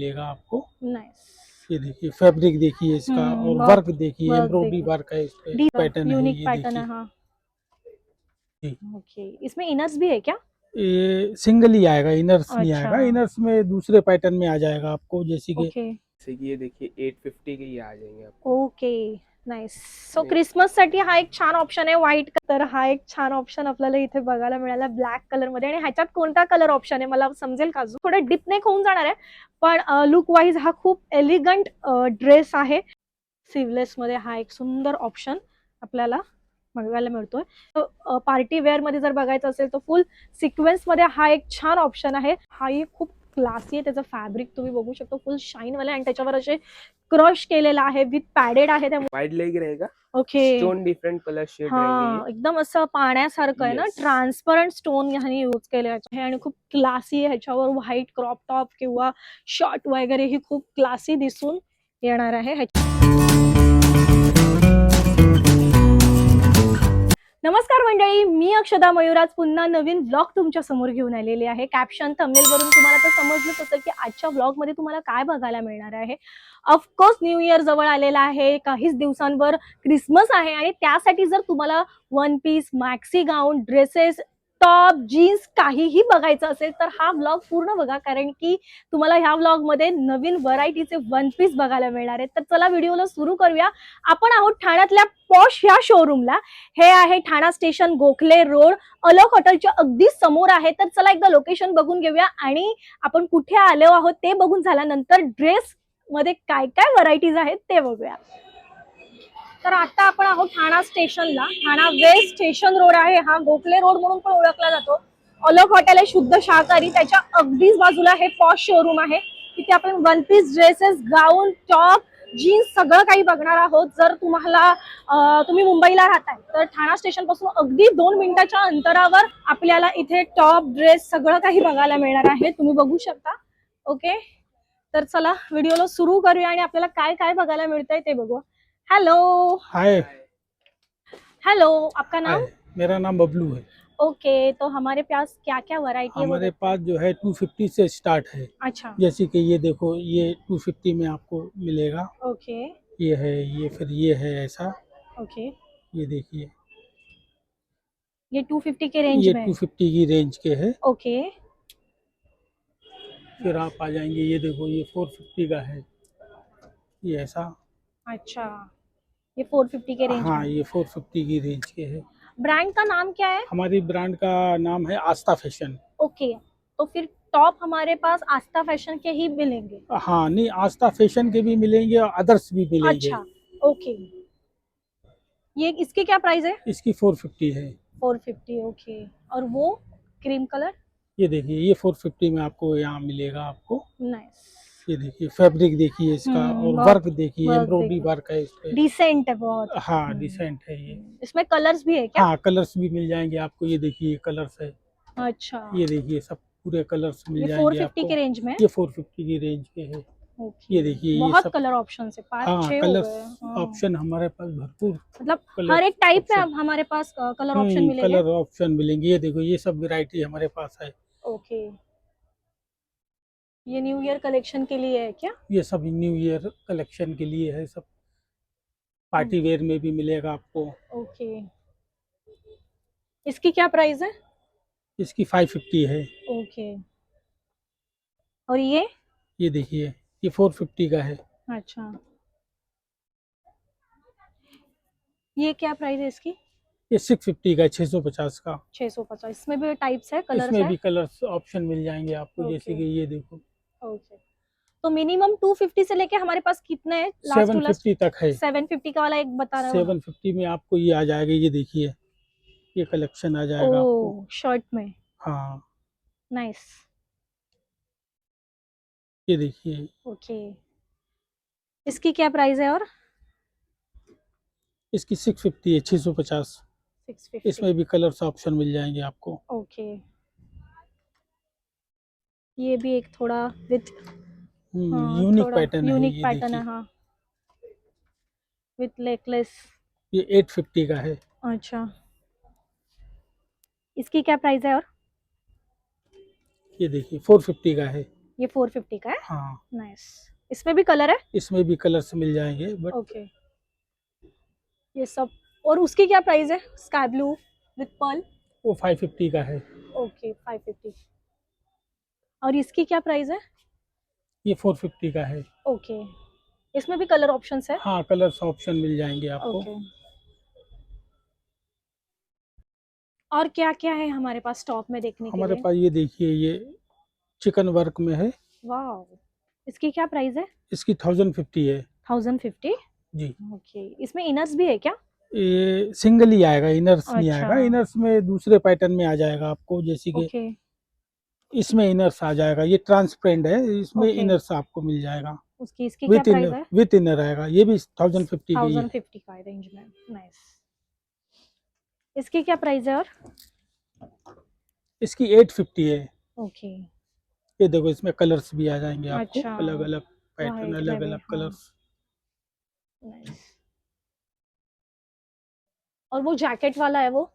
मिलेगा आपको। नाइस। ये देखिए फैब्रिक देखिए इसका, और वर्क देखिए, वर्क एम्ब्रॉयडरी देखो, वर्क है इस पे, पैटर्न है यूनिक ये पैटर्न है। देखिए। हाँ जी। ओके, इसमें इनर्स भी है क्या? ये सिंगल ही आएगा, इनर्स नहीं अच्छा आएगा। इनर्स में दूसरे पैटर्न में आ जाएगा आपको, जैसे कि ओके ये देखिए 850 के ये आ जाएंगे आपको। Okay nice. सो क्रिसमस साठी हा एक छान ऑप्शन आहे व्हाईट. तर हा एक छान ऑप्शन आपल्याला इथे बघायला मिळाला ब्लॅक कलर मध्ये. आणि ह्याच्यात कोणता कलर ऑप्शन आहे मला समजेल का? अजून थोडं डीप नेक होऊन जाणार आहे, पण लुक वाईज हा खूप एलिगंट ड्रेस आहे. स्लीवलेस मध्ये हा एक सुंदर ऑप्शन आपल्याला बघायला मिळतोय. पार्टी वेअर मध्ये जर बघायचं असेल तर फुल सिक्वेन्स मध्ये हा एक छान ऑप्शन आहे. हाही खूप क्लासी आहे. त्याचं फॅब्रिक तुम्ही बघू शकता, फुल शाईन वाला, आणि त्याच्यावर असे क्रश केलेला आहे, विथ पॅडेड आहे. वाइड लेग रहेगा, okay stone different colour shade हा रहेंगे एकदम असं पाण्यासारखं आहे ना, Yes. ट्रान्सपरंट स्टोन ह्याने यूज केले आहे आणि खूप क्लासी आहे. ह्याच्यावर व्हाईट क्रॉप टॉप किंवा शॉर्ट वगैरे ही खूप क्लासी दिसून येणार आहे. नमस्कार मंडळी, मी अक्षदा मयूराज पुन्हा नवीन व्लॉग तुमच्या समोर घेऊन आलेली आहे. कॅप्शन थंबनेल वरून तुम्हाला तर समजलंच असेल की आजच्या व्लॉग मध्ये तुम्हाला काय बघायला मिळणार आहे. ऑफकोर्स न्यू इयर जवळ आलेला आहे, काहीच दिवसांवर क्रिसमस आहे, आणि त्यासाठी जर तुम्हाला वन पीस, मॅक्सी गाऊन, ड्रेसेस, टॉप, जीन्स काहीही बघायचं असेल तर हा व्लॉग पूर्ण बघा, कारण की तुम्हाला ह्या व्लॉग मध्ये नवीन व्हरायटीचे वन पीस बघायला मिळणार आहेत. तर चला व्हिडिओला सुरू करूया. आपण आहोत ठाण्यातल्या पॉश ह्या शोरूमला. हे आहे ठाणा स्टेशन, गोखले रोड, अलोक हॉटेलच्या अगदी समोर आहे. तर चला एकदा लोकेशन बघून घेऊया, आणि आपण कुठे आलो आहोत ते बघून झाल्यानंतर ड्रेस मध्ये काय काय व्हरायटीज आहेत ते बघूया. तर आता आपण आहोत ठाणा स्टेशनला. ठाणा वेस्ट स्टेशन रोड आहे हा, गोखले रोड म्हणून पण ओळखला जातो. अलोक हॉटेल आहे शुद्ध शाकाहारी, त्याच्या अगदीच बाजूला हे पॉश शोरूम आहे. तिथे आपण वन पीस, ड्रेसेस, गाऊन, टॉप, जीन्स सगळं काही बघणार आहोत. जर तुम्ही मुंबईला राहताय तर ठाणा स्टेशन पासून अगदी 2 मिनिटाच्या अंतरावर आपल्याला इथे टॉप, ड्रेस सगळं काही बघायला मिळणार आहे. तुम्ही बघू शकता. ओके, तर चला व्हिडिओला सुरू करूया आणि आपल्याला काय काय बघायला मिळतंय ते बघू. Hello hi. हेलो, आपका नाम? हाय, मेरा नाम बबलू है। ओके, तो हमारे पास क्या क्या वैरायटी है वो हमारे देखते पास जो है 250 से स्टार्ट है। हैं? अच्छा जैसे कि ये देखो, ये 250 में आपको मिलेगा। ओके ये है, ये फिर ये है ऐसा। ओके, ये देखिए, ये 250 के रेंज ये में है। 250 की रेंज के है। ओके फिर आप आ जाएंगे, ये देखो ये 450 का है, ये ऐसा। अच्छा, ये 450 के रेंज हाँ, में। ये 450 की रेंज के है। ब्रांड का नाम क्या है? हमारी ब्रांड का नाम है आस्था फैशन। ओके, तो फिर टॉप हमारे पास आस्था फैशन के ही मिलेंगे। हाँ, नहीं, आस्था फैशन के भी मिलेंगे और अदर्स भी मिलेंगे। अच्छा ओके, ये इसकी क्या प्राइस है? इसकी 450 है। 450 ओके, और वो क्रीम कलर? ये देखिए, ये 450 में आपको यहाँ मिलेगा आपको। नाइस, ये देखिए फैब्रिक देखिए इसका, और बहुत वर्क देखिए, वर्क एम्ब्रॉयडरी देखो, वर्क है इस पे। डिसेंट है बहुत। हाँ, डिसेंट है ये। इसमें कलर्स भी है क्या? हाँ, कलर्स भी मिल जाएंगे आपको। ये देखिए कलर्स है, अच्छा, ये देखिए सब पूरे कलर्स मिल ये जाएंगे 450 आपको। के रेंज में? ये 450 की रेंज के है। ओके, ये देखिए ये बहुत सब। कलर ऑप्शन है, 5-6 हाँ, हो कलर्स गए। हाँ। ऑप्शन हमारे पास भरपूर। मतलब कलर हर एक टाइप में ऑप्शन। अब हमारे पास कलर ऑप्शन मिलेंगे। कलर ऑप्शन मिलेंगे। ये देखो ये सब वैरायटी हमारे पास है। ओके, ये न्यू ईयर कलेक्शन के लिए है क्या? ये सब न्यू ईयर कलेक्शन के लिए है सब। पार्टी वेयर में भी मिलेगा आपको। ओके, इसकी क्या प्राइस है? इसकी 550 है। ओके, और ये देखिए ये 450 का है। अच्छा, ये क्या प्राइस है इसकी? ये 650 का है, 650 का। 650। इसमें भी टाइप्स है, कलर्स इसमें है? भी कलर्स ऑप्शन मिल जाएंगे आपको। जैसे ओके कि ये देखो ओके, तो मिनिमम 250 से लेके हमारे पास कितने हैं? लास्ट टू लास्ट 750 तक है। 750 का वाला एक बता रहे हो ना? 750 में आपको ये आ जाएगा। ये देखिए ये कलेक्शन आ जाएगा आपको। ओ, शर्ट में, हाँ, नाइस। ये देखिए ओके, इसकी क्या प्राइस है? और इसकी 650 है, 650। 650। इसमें भी कलर्स ऑप्शन मिल जाएंगे आपको। ओके, ये भी एक थोड़ा विथ यूनिक थोड़ा पैटर्न है यूनिक ये पैटर्न है। देखिए। हाँ, विथ नेकलेस। ये 850 का है। अच्छा, इसकी क्या प्राइस है? और ये देखिए 450 का है। ये 450 का है। हाँ, नाइस। इसमें भी कलर है? इसमें भी कलर्स मिल जाएंगे बट ओके। ये सब, और उसकी क्या प्राइस है? Sky blue with pearl. वो 550 का है। ओके 550। और इसकी क्या प्राइस है? ये 450 का है। ओके। इसमें भी कलर ऑप्शंस है? हाँ, कलर्स ऑप्शन मिल जाएंगे आपको। ओके। और क्या क्या है हमारे पास टॉप में देखने के हमारे लिए? पास ये देखिए, ये चिकन वर्क में है। वाह, इसकी क्या प्राइस है? इसकी 1050 है 1050। जी। ओके, इसमें इनर्स भी है क्या? ये सिंगल ही आएगा, इनर्स नहीं अच्छा। आएगा। इनर्स में दूसरे पैटर्न में आ जाएगा आपको, जैसे कि ओके इसमें इनर्स आ जाएगा। ये ट्रांसपेरेंट है, इसमें ओके। इनर्स आपको मिल जाएगा। इसकी क्या प्राइस है? विथ इनर आएगा। ये भी 1050 का ही है। 1050 का रेंज में। नाइस। इसकी क्या प्राइस है? और इसकी 850 है। ओके। ये देखो, इसमें कलर्स भी आ जाएंगे आपको, अच्छा, अलग अलग पैटर्न, वाइट में अलग भी, अलग हाँ। कलर्स। नाइस। और वो जैकेट वाला है वो?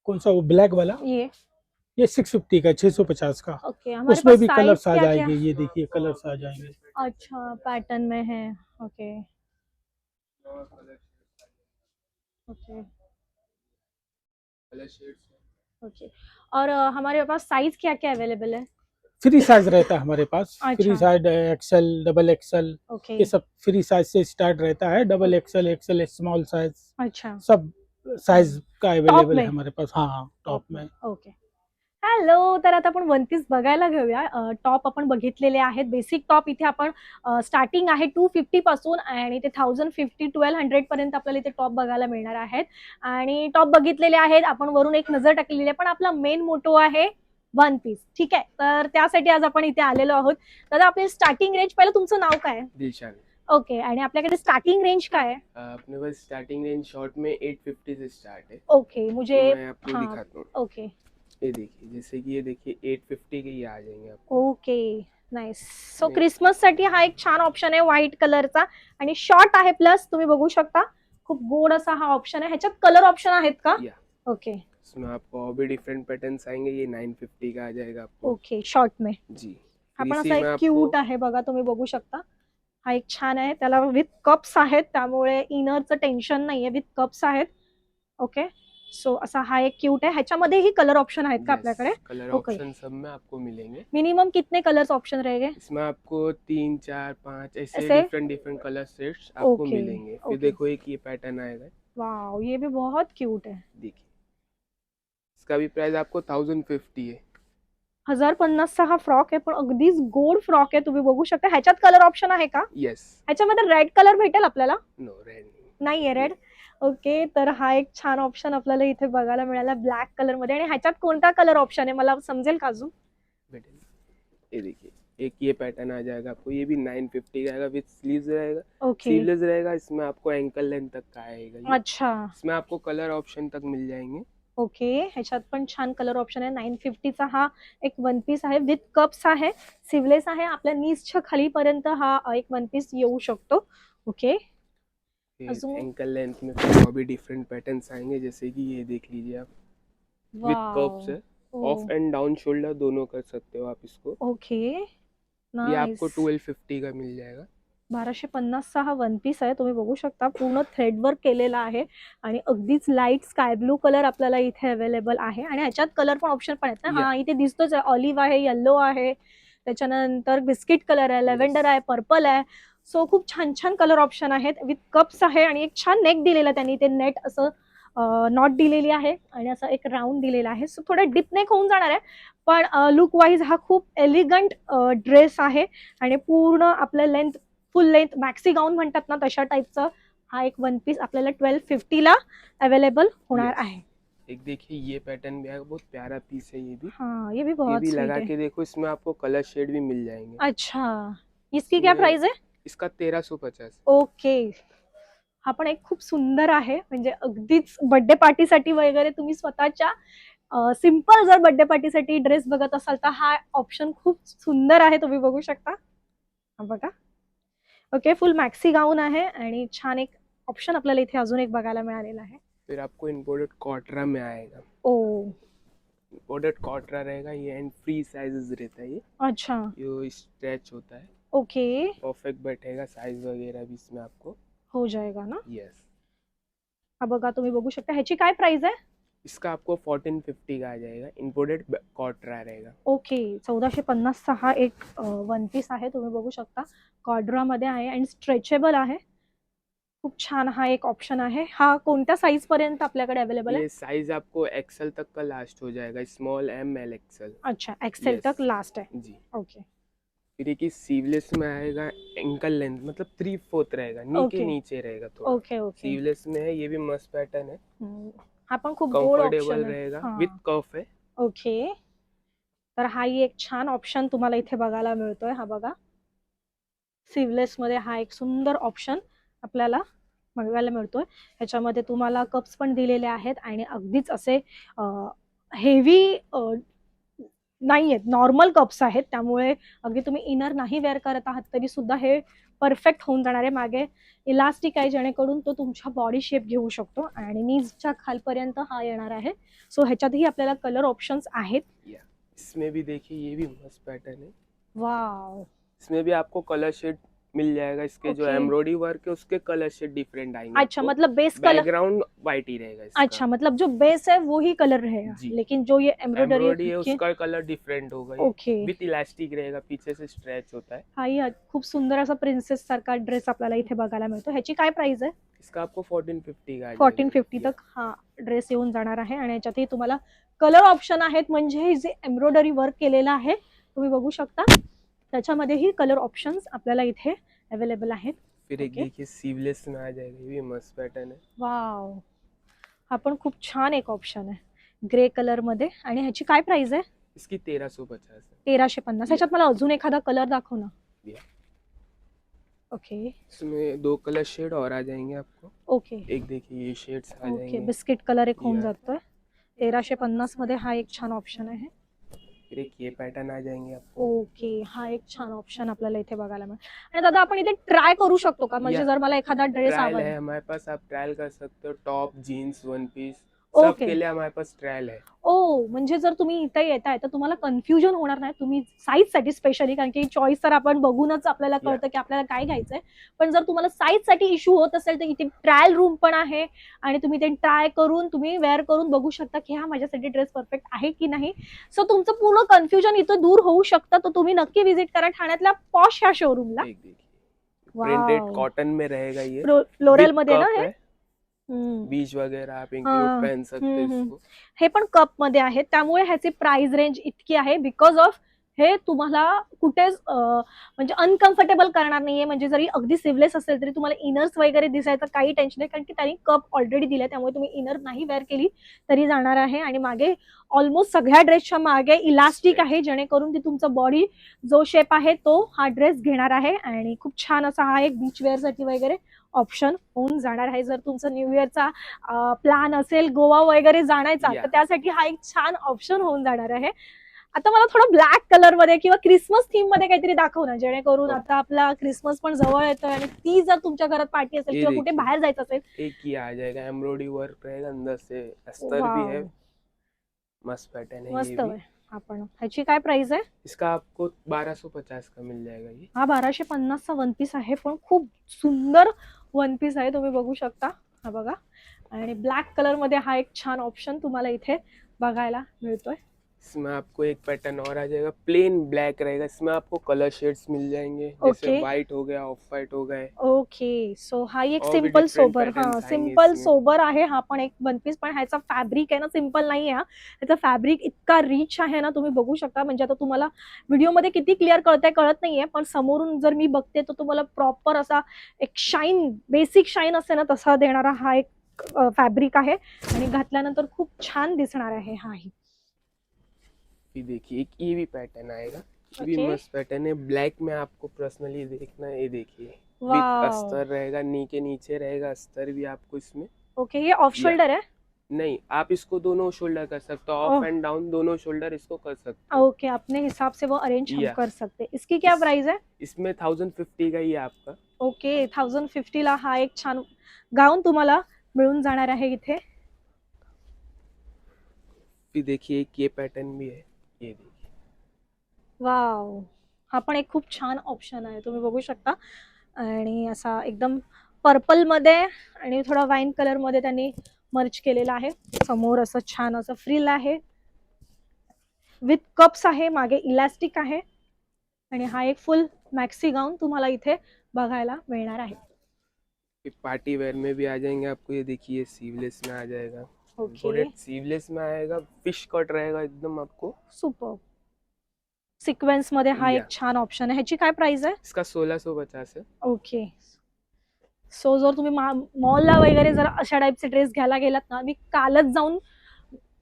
कौन सा, वो ब्लैक वाला? ये 650 का, 650 का। ओके। हमारे उसमें पास भी साइज कलर्स आ क्या क्या? जाएंगे, ये देखिए कलर्स आ जाएंगे। अच्छा, पैटर्न में है। Okay okay okay. और हमारे पास साइज क्या क्या अवेलेबल है? फ्री साइज रहता है हमारे पास। फ्री अच्छा। Size Excel, double XL, okay. ये सब फ्री साइज से स्टार्ट रहता है। Double XL, Excel small size, अच्छा। सब साइज का टॉप अवेलेबल में? है हमारे पास। हाँ हाँ, टॉप में। ओके। हॅलो, तर आता आपण वन पीस बघायला घेऊया. टॉप आपण बघितलेले आहेत. बेसिक टॉप इथे आपण स्टार्टिंग आहे 250 पासून आणि ते 1050 1200 पर्यंत आपल्याला इथे टॉप बघायला मिळणार आहेत. आणि टॉप बघितलेले आहेत आपण, वरून एक नजर टाकलेली आहे. पण आपला मेन मोटो आहे वन पीस. ठीक आहे, तर त्यासाठी आज आपण इथे आलेलो आहोत. दादा, आपली स्टार्टिंग रेंज, पहिलं तुमचं नाव काय आहे? दिलशान। ओके. आणि आपल्याकडे स्टार्टिंग रेंज काय आहे? अपने पास स्टार्टिंग रेंज शॉर्ट में 850 से स्टार्ट है। ओके, मुझे तो मैं आपको हाँ, दिखाता हूँ। ओके ये देखिए, जैसे कि ये देखिए 850 के ये आ जाएंगे आपको। ओके। नाइस। सो नहीं। क्रिसमस साठी हा एक छान ऑप्शन आहे व्हाईट कलरचा, आणि शॉर्ट आहे, प्लस तुम्ही बघू शकता खूप गोड असा हा ऑप्शन आहे. ह्याच्यात कलर ऑप्शन आहेत का? या ओके इसमें आपको और भी डिफरेंट पैटर्न्स आएंगे। ये 950 का आ जाएगा आपको। ओके। शॉर्ट में जी। हा फिर पण इसी असा में एक आपको क्यूट आहे बघा, तुम्ही बघू शकता. हा एक छान आहे, त्याला विथ कप्स आहेत, त्यामुळे इनरचं टेन्शन नाहीये, विथ कप्स आहेत. ओके. सो असा हा एक क्यूट आहे. ह्याच्यामध्येही कलर ऑप्शन आहेत का आपल्याकडे? Colour okay. ऑप्शन सब में आपको मिलेंगे। मिनिमम कितने कलर्स ऑप्शन रहेंगे? इसमें आपको 3 4 5 ऐसे ऐसे? डिफरेंट डिफरेंट कलर सेट्स आपको ओके, मिलेंगे। फिर ओके। देखो एक ये पैटर्न आएगा। वाओ, ये भी बहुत क्यूट है. देखिए, इसका भी प्राइस आपको 1050 है। 1050चा हा फ्रॉक आहे, पण अगदीच गोड फ्रॉक आहे, तुम्ही बघू शकता. ह्याच्यात कलर ऑप्शन आहे का? यस। ह्याच्यामध्ये रेड कलर भेटेल आपल्याला? नो, रेड नाहीये रेड. ओके, तर हा एक छान ऑप्शन आपल्याला इथे बघायला मिळाला ब्लॅक कलर मध्ये. आणि ह्याच्यात कोणता कलर ऑप्शन आहे, मला समजेल का अजून? ये देखिए, एक ये पैटर्न आ जाएगा आपको। ये भी 950 का आएगा, विद स्लीव्स रहेगा। ओके. स्लीवलेस रहेगा। इसमें आपको एंकल लेंथ तक का आएगा ये। अच्छा. इसमें आपको कलर ऑप्शन तक मिल जाएंगे। ओके. ह्याच्यात पण छान कलर ऑप्शन आहे. 950चा हा एक वन पीस आहे, विथ कप्स आहे, सिवलेस आहे. आपल्या नीजच्या खालीपर्यंत हा एक वन पीस येऊ शकतो. ओके. अजून? एंकल लेंथ में फिर और भी डिफरेंट पैटर्न्स आएंगे, जैसे कि ये देख लीजिए आप, विद कर्व्स है। ऑफ एंड डाउन शोल्डर दोनों कर सकते हो आप इसको। ओके. ये आपको नाइस. 1250 का मिल जाएगा। 1250चा हा वन पीस आहे, तुम्ही बघू शकता. पूर्ण थ्रेड वर्क केलेला आहे आणि अगदीच लाईट स्काय ब्लू कलर आपल्याला इथे अवेलेबल आहे. आणि ह्याच्यात कलर पण ऑप्शन पण आहेत ना? हा, इथे दिसतोच आहे. ऑलिव्ह आहे, येल्लो आहे, त्याच्यानंतर बिस्किट कलर आहे, लेव्हेंडर आहे, पर्पल आहे. सो खूप छान छान कलर ऑप्शन आहेत, विथ कप्स आहे. आणि एक छान नेक दिलेला त्यांनी, ते नेट असं नॉट दिलेली आहे आणि असं एक राऊंड दिलेला आहे. सो थोडं डीप नेक होऊन जाणार आहे, पण लुक वाईज हा खूप एलिगंट ड्रेस आहे. आणि पूर्ण आपल्या लेंथ, फुल लेंथ मॅक्सी गाऊन म्हणतात ना, तशा टाईपचं हा एक वन पीस आपल्याला 1250 ला अवेलेबल होणार आहे. एक देखिए ये पैटर्न भी आएगा, बहुत प्यारा पीस है ये भी। हाँ, ये भी ये बहुत भी स्वीट लगा है. के देखो, इसमें आपको कलर शेड भी मिल जाएंगे। अच्छा, इसकी क्या प्राइस है? इसका 1350। ओके. हा पण एक खूप सुंदर आहे, म्हणजे अगदीच बर्थडे पार्टीसाठी वगैरे तुम्ही स्वतःच्या सिंपल जर बर्थडे पार्टीसाठी ड्रेस बघत असाल तर हा ऑप्शन खूप सुंदर आहे, तुम्ही बघू शकता. हा बघा. ओके, फुल मॅक्सी गाऊन आहे आणि छान एक ऑप्शन आपल्याला इथे अजून एक बघायला मिळालेला आहे. फिर आपको इम्पोर्टेड कॉटरा में आएगा। ओ, इम्पोर्टेड कॉटरा रहेगा ये, एंड फ्री साइजेस रहता है अच्छा, ये स्ट्रेच होता है, ओके, परफेक्ट बैठेगा, साइज वगैरह भी इसमें आपको। हो जाएगा ना. यस, हा बघा, तुम्ही बघू शकता. ह्याची काय प्राइस आहे? इसका आपको 1450 का आ जाएगा, इम्पोर्टेड कॉटरा रहेगा। ओके, 1450चा हा एक वन पीस आहे. तुम्ही बघू शकता कॉड्रामध्ये आहे आणि स्ट्रेचेबल आहे. खूप छान हा एक ऑप्शन आहे. हा कोणत्या साईज पर्यंत आपल्याकडे अवेलेबल आहे? ये साइज आपको एक्सेल तक का लास्ट हो जाएगा, स्मॉल एम एल एक्सेल। अच्छा, एक्सेल Yes. तक लास्ट आहे. जी, ओके, फिर एक सीवलेस में आएगा, एंकल लेंथ मतलब 3/4 रहेगा, नी के Okay. नीचे रहेगा थोड़ा। Okay, okay. सीवलेस में है, ये भी मस्त पैटर्न है, हा पण खूप गोड ऑप्शन कंफर्टेबल आहे. रहेगा, हा. विथ कफ है। ओके, तर हाही एक छान ऑप्शन तुम्हाला इथे बघायला मिळतोय. हा बघा, सिवलेस मध्ये हा एक सुंदर ऑप्शन आपल्याला बघायला मिळतोय. ह्याच्यामध्ये तुम्हाला कप्स पण दिलेले आहेत आणि अगदीच असे हेवी नाही आहेत, नॉर्मल कप्स आहेत. त्यामुळे अगदी तुम्ही इनर नाही वेअर करत आहात तरी सुद्धा हे परफेक्ट होऊन जाणार आहे. मागे इलास्टिक आहे जेणेकरून तो तुमच्या बॉडी शेप घेऊ शकतो आणि नीजच्या खालपर्यंत हा येणार आहे. सो ह्याच्यातही आपल्याला कलर ऑप्शन्स आहेत. इसमें भी देखिए, ये भी मस्त पैटर्न है, वाव, इसमें भी आपको कलर शेड मिल जाएगा, इसके जो Okay. एम्ब्रॉयडरी वर्क है उसके कलर शेड डिफरेंट आएंगे। अच्छा, मतलब बेस कलर. बैकग्राउंड व्हाइट ही रहेगा इसका। अच्छा, मतलब जो बेस है वो ही कलर रहेगा, जी। लेकिन जो ये एम्ब्रॉयडरी है एम्ब्रॉयडरी उसका कलर डिफरेंट होगा, ओके, विथ इलास्टिक रहेगा, पीछे से स्ट्रेच होता है। हाही खूप सुंदर असा प्रिन्सेस सारखा ड्रेस आपल्याला इथे बघायला मिळतो. ह्याची काय प्राइस आहे? इसका आपको 1450 का आ जाएगा। 1450 तक हा ड्रेस येऊन जाणार आहे आणि याच्यातही तुम्हाला कलर ऑप्शन आहेत. म्हणजे जे एम्ब्रॉयडरी वर्क केलेलं आहे तुम्ही बघू शकता, त्याच्यामध्येही कलर ऑप्शन्स आपल्याला इथे अवेलेबल आहेत. फिर एक Okay. देखिए सीवलेस में आ जाएगा, ये भी मस्त पैटर्न है। वाव, हा पण खूप छान एक ऑप्शन आहे ग्रे कलर मध्ये. आणि ह्याची काय प्राइस आहे? इसकी 1350 है। 1350. ह्याच्यात मला अजून एखादा कलर दाखव ना. Yeah. ओके, इसमें 2 कलर शेड और आ जाएंगे आपको। ओके, एक देखिए ये शेड्स आ ओके. जाएंगे, बिस्किट कलर एक होऊन Yeah. जातोय. 1350 मध्ये हा एक छान ऑप्शन आहे. फिर एक ये पैटर्न आ जाएंगे आपको। ओके, हा एक छान ऑप्शन आपल्याला इथे बघायला मिळेल. आणि दादा आपण इथे ट्राय करू शकतो का? म्हणजे Yeah. जर मला एखादा ड्रेस ट्रायल आवडला. है हमारे पास, आप ट्रायल कर सकते हो, टॉप, जीन्स, वन पीस, सब ओके. के लिए हमारे पास ट्रायल है। ओ, म्हणजे जर तुम्ही इथे येताय तर तुम्हाला कन्फ्युजन होणार नाही. तुम्ही साईज साठी स्पेशली, कारण की चॉईस तर आपण बघूनच आपल्याला कळतं की आपल्याला काय घ्यायचंय. पण जर तुम्हाला साईज साठी इश्यू होत असेल तर इथे ट्रायल रूम पण आहे आणि तुम्ही ते ट्राय करून तुम्ही वेअर करून बघू शकता की हा माझ्यासाठी ड्रेस परफेक्ट आहे की नाही. सो तुमचं पूर्ण कन्फ्युजन इथं दूर होऊ शकतं. तर तुम्ही नक्की विजिट करा ठाण्यातल्या पॉश ह्या शोरूमला. एक देखिए प्रिंटेड कॉटन में रहेगा ये, फ्लोरल With मध्ये ना cup हे. है, बीच वगैरह आप हाँ, इंक्लूड पहन सकते हो हम्म, इसको। हे पण कप मध्ये आहे. त्यामुळे ह्याची प्राइस रेंज इतकी आहे बिकॉज ऑफ हे तुम्हाला कुठेच म्हणजे अनकम्फर्टेबल करणार नाहीये. म्हणजे जरी अगदी सिवलेस असेल तरी तुम्हाला इनर्स वगैरे दिसायचं काही टेन्शन नाही, कारण की त्यांनी कप ऑलरेडी दिलाय. त्यामुळे तुम्ही इनर नाही वेअर केली तरी जाणार आहे. आणि मागे ऑलमोस्ट सगळ्या ड्रेसच्या मागे इलास्टिक आहे जेणेकरून ती तुमचा बॉडी जो शेप आहे तो हा ड्रेस घेणार आहे. आणि खूप छान असा हा एक बीच वेअर साठी वगैरे ऑप्शन होऊन जाणार आहे. जर तुमचं न्यू इयरचा प्लॅन असेल गोवा वगैरे जाण्याचा Yeah. तर त्यासाठी हा एक छान ऑप्शन होऊन जाणार आहे. आता मला थोडं ब्लॅक कलर मध्ये किंवा क्रिसमस थीम मध्ये काहीतरी दाखव ना, जेणेकरून आता आपला क्रिसमस पण जवळ येतोय आणि ती जर तुमच्या घरात पार्टी असेल ये किंवा कुठे देखिए. बाहेर जायचं असेल. एक ही आ जाएगा, एम्ब्रॉयडरी वर्क रहेगा, अंदर से अस्तर भी है, वाव, मस्त पैटर्न है ये मस्त भी। आहे. आपण ह्याची काय प्राइस आहे? इसका आपको 1250 का मिल जाएगा ये। हा 1250 चा वन पीस आहे, पण खूप सुंदर वन पीस आहे. तुम्ही बघू शकता हा बघा. आणि ब्लॅक कलर मध्ये हा एक छान ऑप्शन तुम्हाला इथे बघायला मिळतोय. इसमें आपको एक पैटर्न और आ जाएगा, प्लेन ब्लैक रहेगा, इसमें आपको कलर शेड्स मिल जाएंगे, जैसे Okay. व्हाइट हो गया, ऑफ व्हाइट हो गए। ओके, सो हा एक और भी सिंपल different सोबर, हा patterns आएंगे सिंपल इसमें। सोबर आहे. हा पण एक वन पीस, पण ह्याचा फॅब्रिक आहे ना सिंपल नाही आहे. ह्याचा फॅब्रिक इतका रिच आहे ना, तुम्ही बघू शकता. म्हणजे आता तुम्हाला व्हिडिओमध्ये किती क्लिअर कळतंय कळत नाहीये, पण समोरून जर मी बघते तर तुम्हाला प्रॉपर असा एक शाईन, बेसिक शाईन असते ना तसा देणारा हा एक फॅब्रिक आहे. आणि घातल्यानंतर खूप छान दिसणार आहे हाही. ये देखिए एक ये भी पैटर्न आएगा, ये भी Okay. मस्त पैटर्न है, ब्लैक में आपको पर्सनली देखना है। ये देखिए विथ वाव, अस्तर रहेगा, नी के नीचे रहेगा अस्तर भी आपको इसमें। ओके, ये ऑफ शोल्डर है. नहीं, आप इसको दोनों शोल्डर कर सकते हो, ओह. ऑफ एंड डाउन दोनों शोल्डर इसको कर सकते हो। ओके, अपने हिसाब से वो अरेंज हम Yeah. कर सकते. इसकी क्या इस- प्राइस है? इसमें 1050 का ही है आपका। ओके, 1050 ला हा एक छान गाऊन तुम्हाला मिळून जाणार आहे इथे. फिर देखिए एक ये पैटर्न भी है, ये देखिए। वाव, हा पण एक खूप छान ऑप्शन आहे, तुम्ही बघू शकता. आणि असा एकदम पर्पल मध्ये आणि थोडा वाईन कलर मध्ये त्यांनी मर्ज केलेला आहे. समोर असं छान असं फ्रिल आहे, विथ कप्स आहे, मागे इलास्टिक आहे आणि हा एक फुल मॅक्सी गाऊन तुम्हाला इथे बघायला मिळणार आहे. फिर पार्टी वेयर में भी आ जाएंगे आपको, ये देखिए सीवलेस में आ जाएगा। ओके, इम्पोर्टेड सीवलेस में आएगा, फिश कट रहेगा एकदम आपको। सुपर. सिक्वेन्स मध्ये हा एक या छान ऑप्शन आहे. ह्याची काय प्राइस आहे? इसका 1650 है। ओके. सो जर तुम्ही मॉलला वगैरे जर अशा टाईपचे ड्रेस घ्यायला गेलात ना, मी कालच जाऊन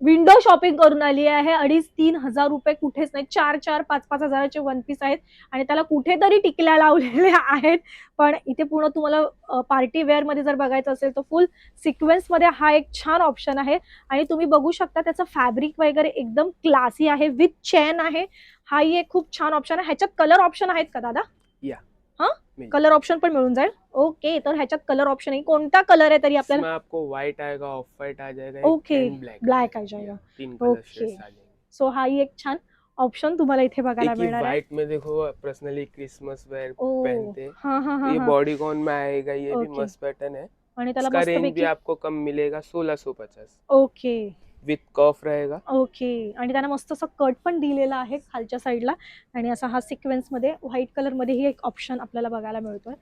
विंडो शॉपिंग करून आली आहे. 2,500-3,000 रुपये कुठेच नाही. 4-4, 5-5 हजाराचे वन पीस आहेत आणि त्याला कुठेतरी टिकल्या लावलेले आहेत. पण इथे पूर्ण तुम्हाला पार्टी वेअर मध्ये जर बघायचं असेल तर फुल सिक्वेन्स मध्ये हा एक छान ऑप्शन आहे. आणि तुम्ही बघू शकता त्याचं फॅब्रिक वगैरे एकदम क्लासी आहे, विथ चेन आहे. हाही एक खूप छान ऑप्शन आहे. ह्याच्यात कलर ऑप्शन आहेत का दादा? या हा, मिल कलर ऑप्शन पण मिळून जाईल. ओके, तर ह्याच्यात कलर ऑप्शन आहे. कोणता कलर आहे तरी आपल्याला? इसमें आपको व्हाइट आएगा, ऑफ व्हाइट आ जाएगा, ओके, एंड ब्लैक आ जाएगा। या 3 कलर ओके, शेड्स आ जाएंगे। सो हाही एक छान ऑप्शन तुम्हाला इथे बघायला एक ये मिळणार आहे. व्हाइट में देखो, पर्सनली क्रिसमस वेयर ओ, पहनते हैं, हाँ हाँ तो हाँ ये हाँ. बॉडीकॉन में आएगा, ये भी ओके, मस्त पैटर्न है। आणि त्याला इसका रेंज भी मस्तपैकी आपको कम मिलेगा, 1650, ओके विथ कफ रहेगा। ओके. आणि त्याला मस्त असं कट पण दिलेला आहे खालच्या साईडला. आणि असा हा सिक्वेन्स मध्ये व्हाईट कलर मध्येही एक ऑप्शन आपल्याला बघायला मिळतोय.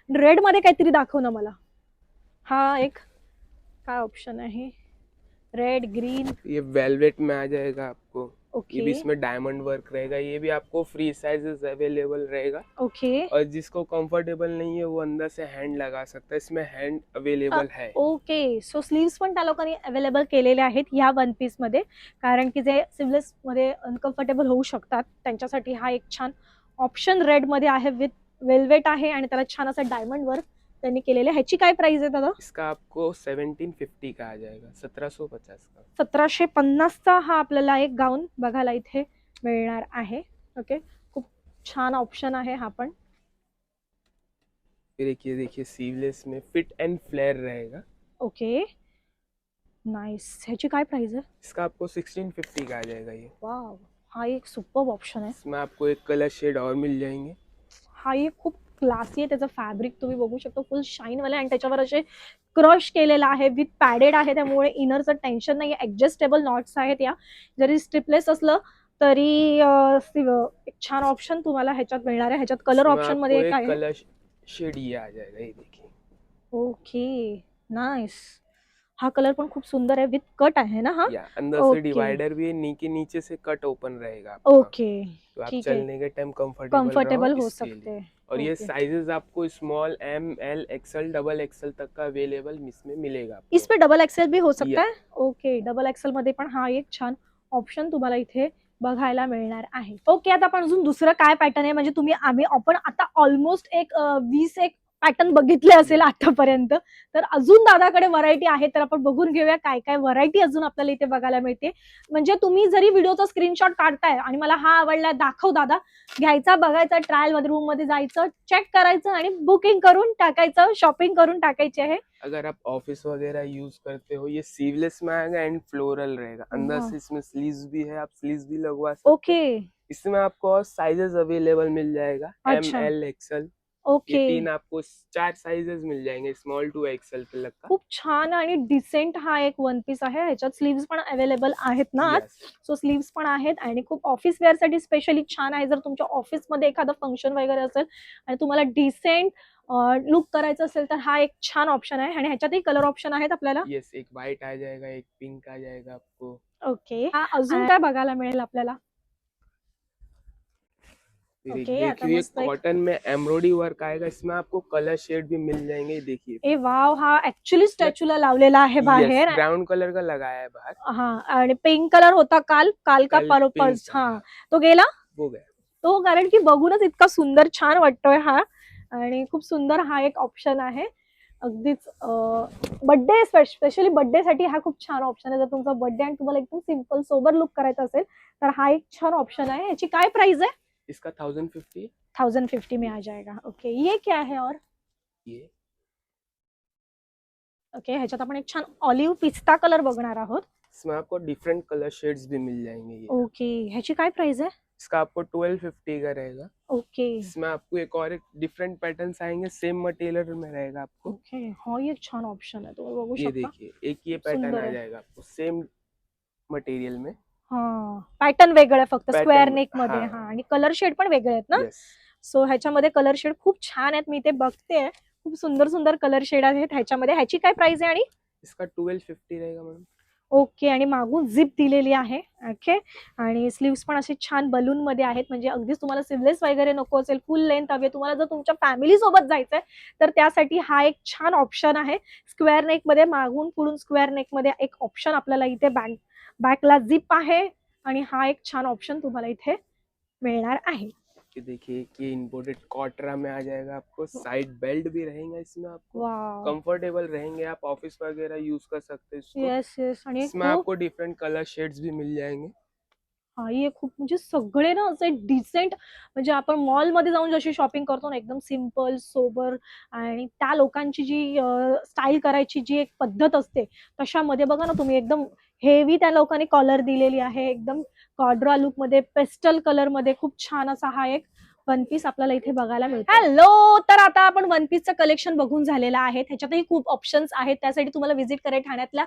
रेड मध्ये काहीतरी दाखव ना मला. हा एक काय ऑप्शन आहे? Red, green. ये वेलवेट में आ जाएगा आपको, ये भी ओके इसमें डायमंड वर्क रहेगा, ये भी आपको फ्री साइजेस अवेलेबल रहेगा। ओके और जिसको कंफर्टेबल नहीं है वो अंदर से हैंड लगा सकता है, इसमें हैंड अवेलेबल है। ओके. सो स्लीव्स पण त्या लोकांनी अवेलेबल केलेले आहेत ह्या वन पीस मध्ये, कारण की जे स्लीवलेस मध्ये अनकम्फर्टेबल होऊ शकतात त्यांच्यासाठी हा एक छान ऑप्शन रेड मध्ये आहे, विथ वेल्वेट आहे आणि त्याला छान असं डायमंड वर्क त्यांनी केलेले. ह्याची काय प्राइस आहे दादा? इसका आपको 1750 का आ जाएगा, 1750 का। 1750चा हा आपल्याला एक गाऊन बघायला इथे मिळणार आहे. ओके, खूप छान ऑप्शन आहे हा पण. फिर एक ये देखिए सीवलेस में फिट एंड फ्लेयर रहेगा, ओके, नाइस. ह्याची काय प्राइस आहे? इसका आपको 1650 का आ जाएगा ये। वाव, हा एक सुपर ऑप्शन आहे. इसमें आपको एक कलर शेड और मिल जाएंगे। हा एक खूप क्लासी आहे. त्याचं फॅब्रिक तुम्ही बघू शकता, फुल शाईन वाला आणि त्याच्यावर असे क्रश केलेला आहे, विथ पॅडेड आहे, त्यामुळे इनरचं टेन्शन नाही. ऍडजस्टेबल नॉट्स आहेत या, जरी स्ट्रिपलेस असलं तरी एक छान ऑप्शन तुम्हाला ह्याच्यात मिळणार आहे. ह्याच्यात कलर इसमें ऑप्शन आपको मध्ये एक काय आहे? कलर शेड ये आ जाएगा, ये देखिए। Okay, nice. हा कलर पण खूप सुंदर आहे, विथ कट आहे ना हा? या अंदर से ओके डिवाइडर भी है, नीचे से कट ओपन रहेगा आपका, ओके, तो आप ठीक है, चलने के टाइम कंफर्टेबल कंफर्टेबल रहो हो इसके सकते लिए। हैं. और ये ओके, साइजेस आपको small, M, L, XL, double XL तक का अवेलेबल इसमें मिलेगा आपको। इसमें डबल एक्सेल भी हो सकता या है. ओके, डबल एक्सेल मध्ये पण हा एक छान ऑप्शन तुम्हाला इथे बघायला मिळणार आहे. ओके, आता आपण अजून दुसरं काय पॅटर्न आहे, म्हणजे आपण आता ऑलमोस्ट एक 20 एक पॅटर्न बघितले असेल आतापर्यंत. तर अजून दादाकडे व्हरायटी आहे, तर आपण बघून घेऊया काय काय व्हरायटी अजून आपल्याला इथे बघायला मिळते. म्हणजे तुम्ही जरी व्हिडिओचा स्क्रीनशॉट काढताय आणि मला हा आवडला, दाखव दादा, घ्यायचा, बघायचा, ट्रायल मध्ये रूम मध्ये जायचं, चेक करायचं आणि बुकिंग करून टाकायचं, शॉपिंग करून टाकायची आहे. अगर आप ऑफिस वगैरह यूज करते हो, ये सीवलेस में आएगा एंड फ्लोरल रहेगा, अंदर वाह, से इसमें स्लीव्स भी है, आप स्लीव्स भी लगवा सकते ओके हैं। इसमें आपको और साइजेस अवेलेबल मिल जाएगा, एम, अच्छा, एल, एक्सएल, ओके. ये 3 आपको 4 साइजेस मिल जाएंगे, स्मॉल टू एक्सएल तक का। खूप छान आणि डिसेंट हा एक वन पीस आहे. ह्याच्यात स्लीव्स पण अवेलेबल आहेत ना आज? यस, सो स्लीव्स पण आहेत आणि खूप ऑफिस वेअर साठी स्पेशली छान आहे. जर तुमच्या ऑफिसमध्ये एखादं फंक्शन वगैरे असेल आणि तुम्हाला डिसेंट लुक करायचं असेल तर हा एक छान ऑप्शन आहे. आणि ह्याच्यातही कलर ऑप्शन आहेत आपल्याला. यस, एक व्हाइट आ जाएगा, एक पिंक आ जाएगा आपको। ओके, हा अजून काय बघायला मिळेल आपल्याला? फिर एक ओके, आता देखिए मस्त एक, कॉटन में एम्ब्रॉयडरी वर्क आएगा, इसमें आपको कलर शेड भी मिल जाएंगे, देखिए। ए वाव, हा ऍक्च्युअली स्टॅच्यूला लावलेला आहे यस, बाहेर. ब्राउन कलर का लगाया है बाहर, हा, आणि पिंक कलर होता काल काल का कल परवा, पिंक हा, था, तो गेला वो गया। तो, कारण की बघूनच इतका सुंदर छान वाटतोय हा. आणि खूप सुंदर हा एक ऑप्शन आहे. अगदीच बर्थडे, स्पेशली बर्थडे साठी हा खूप छान ऑप्शन आहे. जर तुमचा बर्थडे आणि तुम्हाला एकदम सिंपल सोबर लुक करायचा असेल तर हा एक छान ऑप्शन आहे. याची काय प्राइस आहे? इसका 1050, 1050 में आ जाएगा. ओके, ये क्या है? और ये ओके, ह्याच्यात आपण एक छान ऑलिव्ह पिस्ता कलर बघणार आहोत. इसमें आपको डिफरेंट कलर शेड्स भी मिल जाएंगे ये। ओके, ह्याची काय प्राइस आहे? इसका आपको 1250 का रहेगा। ओके इसमें आपको एक डिफरेंट पैटर्न्स आएंगे, सेम मटेरियल में रहेगा आपको। ओके, हा एक छान ऑप्शन आहे, तुम्ही बघू ये शकता. देखिए, एक ये पैटर्न सुंदर आ आहे. जाएगा आपको सेम मटेरियल में। हा, पॅटर्न वेगळं आहे फक्त Pattern स्क्वेअर वे- नेक मध्ये. हा. हा, आणि कलर शेड पण वेगळे आहेत ना. यस, सो ह्याच्यामध्ये कलर शेड खूप छान आहेत, मी ते बघते. खूप सुंदर सुंदर कलर शेड आहेत ह्याच्यामध्ये. ह्याची काय प्राइस आहे? आणि इसका 1250 रहेगा मैडम। ओके, आणि मागून झिप दिलेली आहे. ओके, आणि स्लीव्स पण असे छान बलून मध्ये आहेत, म्हणजे अगदीच तुम्हाला स्लीवलेस वगैरे नको असेल, फुल लेंथ हवे तुम्हाला, जर तुमच्या फॅमिली सोबत जायचंय तर त्यासाठी हा एक छान ऑप्शन आहे. स्क्वेअर नेक मध्ये, मागून पुढून स्क्वेअर नेक मध्ये एक ऑप्शन आपल्याला इथे बॅकला झिप आहे, आणि हा एक छान ऑप्शन तुम्हाला इथे मिळणार आहे. ये देखिए, ये इम्पोर्टेड कॉटरा में आ जाएगा आपको। साइड बेल्ट भी रहेगा इसमें, आपको वाव, कंफर्टेबल रहेंगे, आप ऑफिस वगैरह यूज कर सकते हैं इसको। Yes yes. आणि इसमें खूप, आपको डिफरेंट कलर शेड्स भी मिल जाएंगे। हा हे खूप, म्हणजे सगळे ना असे डिसेंट, म्हणजे आपण मॉल मध्ये जाऊन जशी शॉपिंग करतो ना, एकदम सिम्पल सोबर, आणि त्या लोकांची जी स्टाईल करायची जी एक पद्धत असते, तशामध्ये बघा ना तुम्ही, एकदम हेवी त्या लोकांनी कॉलर दिलेली आहे, एकदम कॉड्रा लुक मध्ये, पेस्टल कलर मध्ये खूप छान असा हा एक वन पीस आपल्याला इथे बघायला मिळतो. हॅलो, तर आता आपण वन पीसचं कलेक्शन बघून झालेलं आहे. त्याच्यातही खूप ऑप्शन्स आहेत, त्यासाठी तुम्हाला व्हिजिट करायला ठाण्यातल्या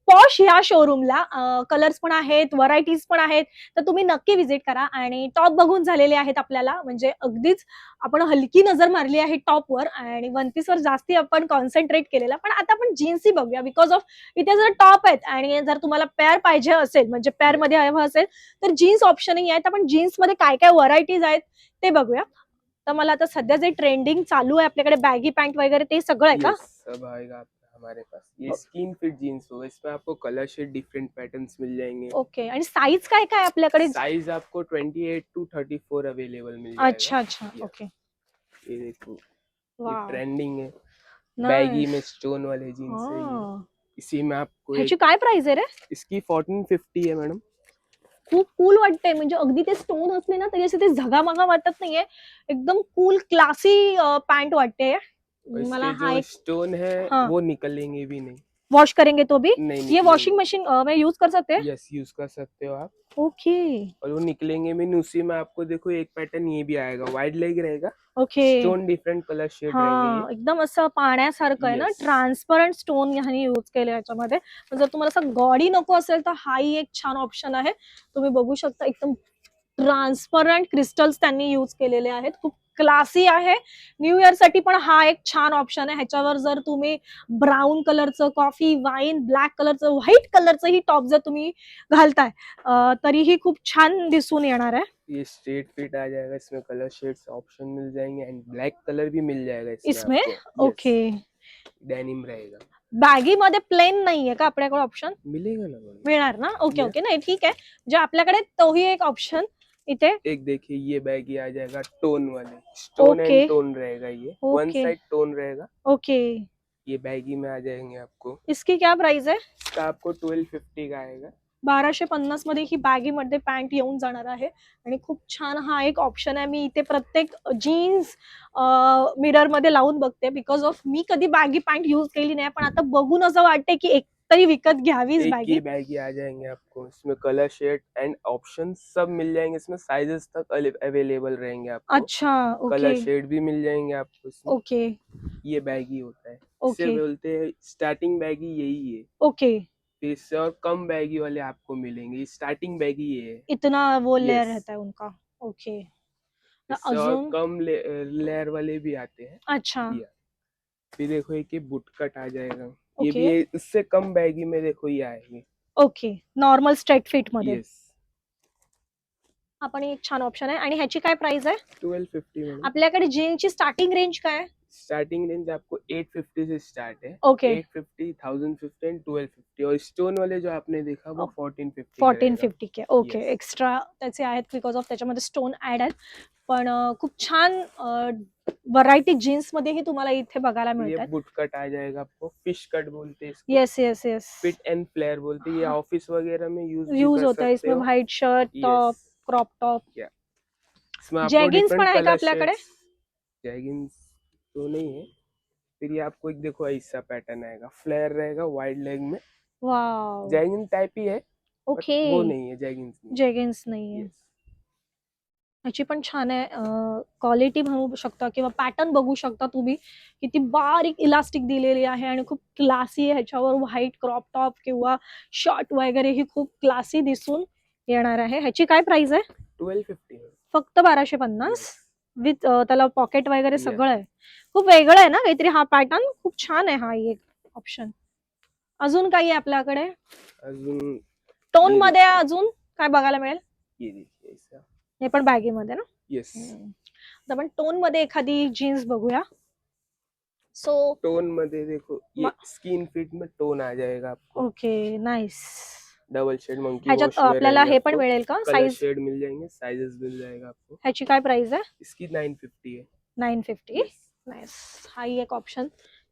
पॉश ह्या शोरूमला. कलर्स पण आहेत, व्हरायटीज पण आहेत, तर तुम्ही नक्की व्हिजिट करा. आणि टॉप बघून झालेले आहेत आपल्याला, म्हणजे अगदीच आपण हलकी नजर मारली आहे टॉपवर, आणि वन पीसवर जास्ती आपण कॉन्सन्ट्रेट केलेला. पण आता आपण जीन्सही बघूया, बिकॉज ऑफ इथे जर टॉप आहेत, आणि जर तुम्हाला पेअर पाहिजे असेल, म्हणजे पेअर मध्ये हवं असेल, तर जीन्स ऑप्शनही आहेत. आपण जीन्स मध्ये काय काय व्हरायटीज आहेत ते बघूया. तर मला आता सध्या जे ट्रेंडिंग चालू आहे आपल्याकडे, बॅगी पॅन्ट वगैरे, ते सगळं आहे का? यस, सब आएगा हमारे पास। ये स्किन फिट जीन्स होगा, इसमें आपको कलर शेड डिफरेंट पैटर्न्स मिल जाएंगे। ओके, आणि साईज काय काय आपल्याकडे? साइज आपको 28 to 34 अवेलेबल मिल जाएगा। अच्छा अच्छा, Yes. ओके. ये देखो, ये वाव, ट्रेंडिंग है, बैगी नाइस. में स्टोन वाले जीन्स है ये। हा, इसी में आपको ह्याची एक, काय प्राइस आहे रे? इसकी 1450 है मैडम। खूप कूल वाटते, म्हणजे अगदी ते स्टोन असले ना तरी असे ते झगामगा वाटत नाहीये, एकदम कूल क्लासी पॅन्ट वाटते. और मला इसके हा जो एक, स्टोन है हाँ, वो निकलेंगे भी नहीं। वॉश करेंगे तो भी? नहीं ये निकलेंगे। वॉशिंग मशीन में यूज कर सकते हैं? यस, यूज कर सकते हो आप, ओके और वो निकलेंगे भी नहीं। उसी में आपको देखो एक पैटर्न ये भी आएगा, वाइड लेग रहेगा, okay. Stone different colour shade हा, रहेंगे एकदम असं पाण्यासारखं आहे ना, Yes. ट्रान्सपरंट स्टोन ह्याने यूज केले याच्यामध्ये. जर तुम्हाला असं गॉडी नको असेल तर हाही एक छान ऑप्शन आहे. तुम्ही बघू शकता, एकदम ट्रान्सपरंट क्रिस्टल्स त्यांनी यूज केलेले आहेत, खूप क्लासी आहे. न्यू इयर साठी पण हा एक छान ऑप्शन आहे. ह्याच्यावर जर तुम्ही ब्राऊन कलरचं, कॉफी वाईन, ब्लॅक कलरचं, व्हाईट कलरचं ही टॉप जर तुम्ही घालताय, तरीही खूप छान दिसून येणार आहे. ये स्ट्रेट फिट आ जाएगा, इसमें कलर शेड्स ऑप्शन मिल जाएंगे, एंड ब्लैक कलर भी मिल जाएगा इसमें इसमें आपको। ओके. डेनिम रहेगा। बॅगी मध्ये प्लेन नाहीये का आपल्याकडे ऑप्शन? मिलेगा ना मैडम। मिळणार ना? Okay Yes. ओके, नाही ठीक आहे, जे आपल्याकडे तोही एक ऑप्शन इथे. एक देखिए, ये बैगी आ जाएगा टोन वाले, स्टोन ओके एंड टोन रहेगा ये, वन ओके साइड टोन रहेगा। ओके, ये बैगी में आ जाएंगे आपको। इसकी क्या प्राइस आहे? इसका आपको 1250 का आएगा। 1250 मध्ये ही बॅगी मध्ये पॅन्ट येऊन जाणार आहे, आणि खूप छान हा एक ऑप्शन आहे. मी इथे प्रत्येक जीन्स मिरर मध्ये लावून बघते, बिकॉज ऑफ मी कधी बॅगी पॅन्ट युज केली नाही, पण आता बघून असं वाटतंय की एक तरी विकत घ्यावीच एक बॅगी. ही बैगी आ जाएंगे आपको, इसमें कलर शेड एंड ऑप्शन सब मिल जाएंगे, इसमें साइजेस तक अवेलेबल रहेंगे आपको। अच्छा, कलर ओके शेड भी मिल जाएंगे आपको इसमें। ओके ये बैगी होता है, इसे ओके बोलते हैं स्टार्टिंग बैगी, यही है। ओके. फिर इससे और कम बैगी वाले आपको मिलेंगे, स्टार्टिंग बैगी ये है। इतना वो लेयर Yes. रहता है उनका. ओके. इससे और अजून? कम लेयर वाले भी आते हैं। अच्छा, ये फिर देखो, एक ये बुटकट आ जाएगा, ये ओके भी इससे कम बैगी में देखो ये आएंगे। ओके, नॉर्मल स्ट्रेट फिट मध्ये. यस, हा पण एक छान ऑप्शन आहे. आणि ह्याची काय प्राइस आहे? 1250 मैडम। आपल्याकडे जीन्सची स्टार्टिंग रेंज काय आहे? स्टार्टिंग रेंज आपको 850 से स्टार्ट है। ओके, 850, 1050 एंड 1250, और स्टोन वाले जो आपने देखा वो 1450 का 1450 के. Okay, Yes. एक्स्ट्रा त्याचे आहेत, बिकॉज ऑफ त्याच्यामध्ये स्टोन ऍड आहेत. पण खूप छान व्हरायटी जीन्स मध्येही तुम्हाला इथे बघायला रहेगा। ये मिळतात. बुटकट आ जाएगा आपको, फिश कट बोलते हैं इसको, yes yes yes, fit and flare बोलते हैं। ये हाँ। ऑफिस वगैरह में यूज यूज कर होता है सकते इसमें, हो। White shirt, top, Yes. Crop top. इसमें आपको Jeggings पण डिफरेंट आहे का कलर आपल्याकडे? शेड्स, जैगिंग्स तो नहीं है। फिर ये आपको एक देखो ऐसा पैटर्न आएगा, फ्लेयर रहेगा वाइड लेग में, वाव, जैगिंग टाइप ही है, बट ओके, वो नहीं है, जैगिंग्स नहीं। जेगिन्स नाहीये. Yes. ह्याची पण छान आहे, क्वालिटी म्हणू शकता किंवा पॅटर्न बघू शकता तुम्ही. किती बारीक इलास्टिक दिलेली आहे आणि खूप क्लासी आहे. ह्याच्यावर व्हाईट क्रॉप टॉप किंवा शॉर्ट वगैरे ही खूप क्लासी दिसून येणार आहे. ह्याची काय प्राइस आहे? 1250 है। फक्त 1250 Yes. विथ त्याला पॉकेट वगैरे Yeah. सगळं आहे. खूप वेगळं आहे ना काहीतरी हा पॅटर्न, खूप छान आहे हा एक ऑप्शन. अजून काही आहे आपल्याकडे? अजून टोन ये मध्ये देखिए, अजून काय बघायला मिळेल? ये देखिए ऐसा। हे पण बॅगीमध्ये ना? यस। तर आपण टोन मध्ये एखादी जीन्स बघूया. सो टोन मध्ये देखो, ये मा- स्किन फिट में टोन आ जाएगा आपको। Okay, nice. Double shade monkey ह्याच्यात वॉश में आपल्याला रहेंगे हे पण आपको, मिळेल का कलर साईज? शेड मिल जाएंगे, साइजेस मिल जाएगा आपको। ह्याची काय प्राइस आहे? इसकी 950 है। 950. Yes. नाइस. हाही एक ऑप्शन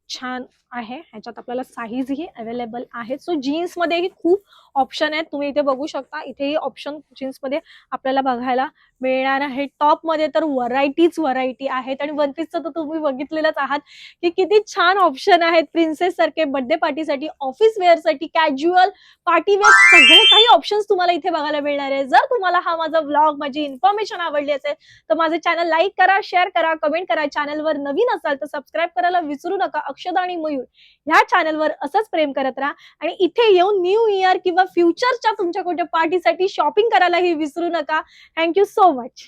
छान आहे. ह्याच्यात आपल्याला साईज ही अवेलेबल आहे. सो जीन्स मध्येही खूप ऑप्शन आहेत, तुम्ही इथे बघू शकता. इथेही ऑप्शन जीन्स मध्ये आपल्याला बघायला मिळणार आहे. टॉप मध्ये तर व्हरायटी आहेत आणि वन पीसचं तर तुम्ही बघितलेलंच आहात की किती छान ऑप्शन आहेत. प्रिन्सेस सारखे बर्थडे पार्टीसाठी, ऑफिस वेअर साठी, कॅज्युअल, पार्टी वेअर सगळे काही ऑप्शन्स तुम्हाला इथे बघायला मिळणार आहे. जर तुम्हाला हा माझा व्लॉग, माझी इन्फॉर्मेशन आवडली असेल तर माझं चॅनल लाईक करा, शेअर करा, कमेंट करा. चॅनलवर नवीन असाल तर सबस्क्राईब करायला विसरू नका. अक्षदा आणि मयूर ह्या चॅनलवर असंच प्रेम करत राहा आणि इथे येऊन न्यू इयर किंवा फ्युचरच्या तुमच्या कोणत्या पार्टीसाठी शॉपिंग करायलाही विसरू नका. Thank you so much.